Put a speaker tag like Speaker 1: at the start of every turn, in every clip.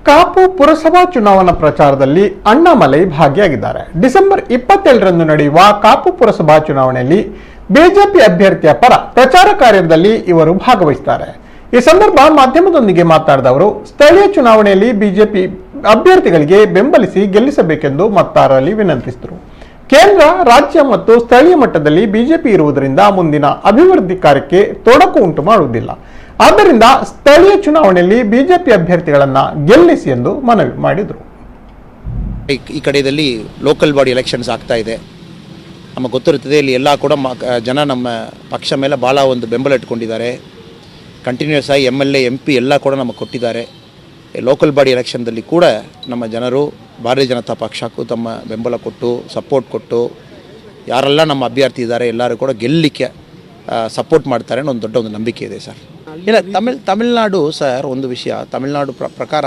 Speaker 1: ಕಾಪು ಪುರಸಭಾ ಚುನಾವಣಾ ಪ್ರಚಾರದಲ್ಲಿ ಅಣ್ಣಾಮಲೈ ಭಾಗಿಯಾಗಿದ್ದಾರೆ. ಡಿಸೆಂಬರ್ 27ರಂದು ನಡೆಯುವ ಕಾಪು ಪುರಸಭಾ ಚುನಾವಣೆಯಲ್ಲಿ ಬಿಜೆಪಿ ಅಭ್ಯರ್ಥಿಯ ಪರ ಪ್ರಚಾರ ಕಾರ್ಯದಲ್ಲಿ ಇವರು ಭಾಗವಹಿಸುತ್ತಾರೆ. ಈ ಸಂದರ್ಭ ಮಾಧ್ಯಮದೊಂದಿಗೆ ಮಾತನಾಡಿದ ಅವರು, ಸ್ಥಳೀಯ ಚುನಾವಣೆಯಲ್ಲಿ ಬಿಜೆಪಿ ಅಭ್ಯರ್ಥಿಗಳಿಗೆ ಬೆಂಬಲಿಸಿ ಗೆಲ್ಲಿಸಬೇಕೆಂದು ಮತದಾರರಲ್ಲಿ ವಿನಂತಿಸಿದರು. ಕೇಂದ್ರ, ರಾಜ್ಯ ಮತ್ತು ಸ್ಥಳೀಯ ಮಟ್ಟದಲ್ಲಿ ಬಿಜೆಪಿ ಇರುವುದರಿಂದ ಮುಂದಿನ ಅಭಿವೃದ್ಧಿ ಕಾರ್ಯಕ್ಕೆ ತೊಡಕು ಉಂಟು ಮಾಡುವುದಿಲ್ಲ. ಆದ್ದರಿಂದ ಸ್ಥಳೀಯ ಚುನಾವಣೆಯಲ್ಲಿ ಬಿಜೆಪಿ ಅಭ್ಯರ್ಥಿಗಳನ್ನು ಗೆಲ್ಲಿಸಿ ಎಂದು ಮನವಿ ಮಾಡಿದರು.
Speaker 2: ಈ ಕಡೆಯಲ್ಲಿ ಲೋಕಲ್ ಬಾಡಿ ಎಲೆಕ್ಷನ್ಸ್ ಆಗ್ತಾ ಇದೆ. ನಮಗೆ ಗೊತ್ತಿರುತ್ತದೆ, ಇಲ್ಲಿ ಎಲ್ಲ ಕೂಡ ಜನ ನಮ್ಮ ಪಕ್ಷ ಮೇಲೆ ಭಾಳ ಒಂದು ಬೆಂಬಲ ಇಟ್ಕೊಂಡಿದ್ದಾರೆ. ಕಂಟಿನ್ಯೂಸ್ ಆಗಿ MLA MP ಎಲ್ಲ ಕೂಡ ನಮಗೆ ಕೊಟ್ಟಿದ್ದಾರೆ. ಲೋಕಲ್ ಬಾಡಿ ಎಲೆಕ್ಷನ್ದಲ್ಲಿ ಕೂಡ ನಮ್ಮ ಜನರು ಭಾರತೀಯ ಜನತಾ ಪಕ್ಷಕ್ಕೂ ತಮ್ಮ ಬೆಂಬಲ ಕೊಟ್ಟು ಸಪೋರ್ಟ್ ಕೊಟ್ಟು ಯಾರೆಲ್ಲ ನಮ್ಮ ಅಭ್ಯರ್ಥಿ ಇದ್ದಾರೆ ಎಲ್ಲರೂ ಕೂಡ ಗೆಲ್ಲಲಿಕ್ಕೆ ಸಪೋರ್ಟ್ ಮಾಡ್ತಾರೆ ಅನ್ನೋ ಒಂದು ದೊಡ್ಡ ಒಂದು ನಂಬಿಕೆ ಇದೆ ಸರ್. ಇಲ್ಲ, ತಮಿಳ್ನಾಡು ಸರ್, ಒಂದು ವಿಷಯ, ತಮಿಳ್ನಾಡು ಪ್ರಕಾರ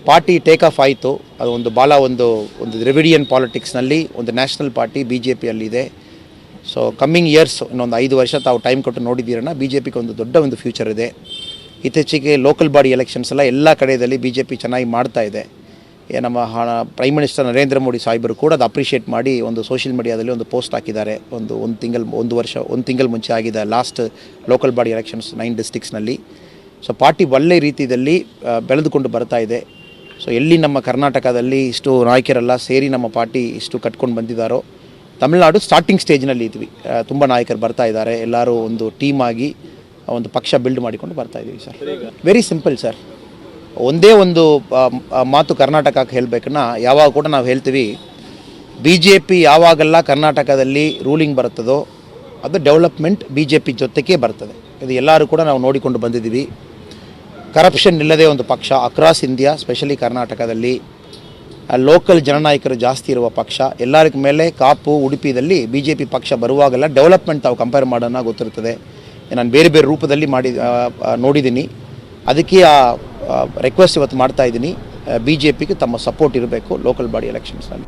Speaker 2: ಪಾರ್ಟಿ ಟೇಕ್ ಆಫ್ ಆಯಿತು. ಅದು ಒಂದು ಭಾಳ ಒಂದು ದ್ರವಿಡಿಯನ್ ಪಾಲಿಟಿಕ್ಸ್ನಲ್ಲಿ ಒಂದು ನ್ಯಾಷನಲ್ ಪಾರ್ಟಿ BJPಯಲ್ಲಿದೆ. ಸೊ ಕಮ್ಮಿಂಗ್ ಇಯರ್ಸ್ ಇನ್ನೊಂದು 5 ವರ್ಷ ತಾವು ಟೈಮ್ ಕೊಟ್ಟು ನೋಡಿದ್ದೀರನ್ನ BJPಗೆ ಒಂದು ದೊಡ್ಡ ಒಂದು ಫ್ಯೂಚರ್ ಇದೆ. ಇತ್ತೀಚೆಗೆ ಲೋಕಲ್ ಬಾಡಿ ಎಲೆಕ್ಷನ್ಸ್ ಎಲ್ಲ ಕಡೆಯಲ್ಲಿ BJP ಚೆನ್ನಾಗಿ ಮಾಡ್ತಾ ಇದೆ. ನಮ್ಮ ಪ್ರೈಮ್ ಮಿನಿಸ್ಟರ್ ನರೇಂದ್ರ ಮೋದಿ ಸಾಹೇಬರು ಕೂಡ ಅದು ಅಪ್ರಿಷಿಯೇಟ್ ಮಾಡಿ ಒಂದು ಸೋಷಿಯಲ್ ಮೀಡಿಯಾದಲ್ಲಿ ಒಂದು ಪೋಸ್ಟ್ ಹಾಕಿದ್ದಾರೆ. ಒಂದು ತಿಂಗಳು ಮುಂಚೆ ಆಗಿದೆ ಲಾಸ್ಟ್ ಲೋಕಲ್ ಬಾಡಿ ಎಲೆಕ್ಷನ್ಸ್ 9 ಡಿಸ್ಟಿಕ್ಸ್ನಲ್ಲಿ. ಸೊ ಪಾರ್ಟಿ ಒಳ್ಳೆ ರೀತಿಯಲ್ಲಿ ಬೆಳೆದುಕೊಂಡು ಬರ್ತಾ ಇದೆ. ಸೊ ಎಲ್ಲಿ ನಮ್ಮ ಕರ್ನಾಟಕದಲ್ಲಿ ಇಷ್ಟು ನಾಯಕರೆಲ್ಲ ಸೇರಿ ನಮ್ಮ ಪಾರ್ಟಿ ಇಷ್ಟು ಕಟ್ಕೊಂಡು ಬಂದಿದ್ದಾರೋ, ತಮಿಳ್ನಾಡು ಸ್ಟಾರ್ಟಿಂಗ್ ಸ್ಟೇಜ್ನಲ್ಲಿ ಇದ್ವಿ. ತುಂಬ ನಾಯಕರು ಬರ್ತಾ ಇದ್ದಾರೆ. ಎಲ್ಲರೂ ಒಂದು ಟೀಮ್ ಆಗಿ ಒಂದು ಪಕ್ಷ ಬಿಲ್ಡ್ ಮಾಡಿಕೊಂಡು ಬರ್ತಾ ಇದ್ದೀವಿ ಸರ್. Very simple sir. ಒಂದೇ ಒಂದು ಮಾತು ಕರ್ನಾಟಕಕ್ಕೆ ಹೇಳಬೇಕನ್ನ ಯಾವಾಗ ಕೂಡ ನಾವು ಹೇಳ್ತೀವಿ, BJP ಯಾವಾಗೆಲ್ಲ ಕರ್ನಾಟಕದಲ್ಲಿ ರೂಲಿಂಗ್ ಬರ್ತದೋ ಅದು ಡೆವಲಪ್ಮೆಂಟ್ BJP ಜೊತೆಗೆ ಬರ್ತದೆ. ಇದು ಎಲ್ಲರೂ ಕೂಡ ನಾವು ನೋಡಿಕೊಂಡು ಬಂದಿದ್ದೀವಿ. ಕರಪ್ಷನ್ ಇಲ್ಲದೆ ಒಂದು ಪಕ್ಷ ಅಕ್ರಾಸ್ ಇಂಡಿಯಾ, ಸ್ಪೆಷಲಿ ಕರ್ನಾಟಕದಲ್ಲಿ ಲೋಕಲ್ ಜನನಾಯಕರು ಜಾಸ್ತಿ ಇರುವ ಪಕ್ಷ. ಎಲ್ಲರ ಮೇಲೆ ಕಾಪು, ಉಡುಪಿದಲ್ಲಿ BJP ಪಕ್ಷ ಬರುವಾಗೆಲ್ಲ ಡೆವಲಪ್ಮೆಂಟ್ ತಾವು ಕಂಪೇರ್ ಮಾಡೋಣ ಗೊತ್ತಿರ್ತದೆ. ನಾನು ಬೇರೆ ಬೇರೆ ರೂಪದಲ್ಲಿ ನೋಡಿದ್ದೀನಿ. ಅದಕ್ಕೆ ರಿಕ್ವೆಸ್ಟ್ ಇವತ್ತು ಮಾಡ್ತಾ ಇದ್ದೀನಿ, BJPಗೆ ತಮ್ಮ ಸಪೋರ್ಟ್ ಇರಬೇಕು ಲೋಕಲ್ ಬಾಡಿ ಎಲೆಕ್ಷನ್ಸ್ನಲ್ಲಿ.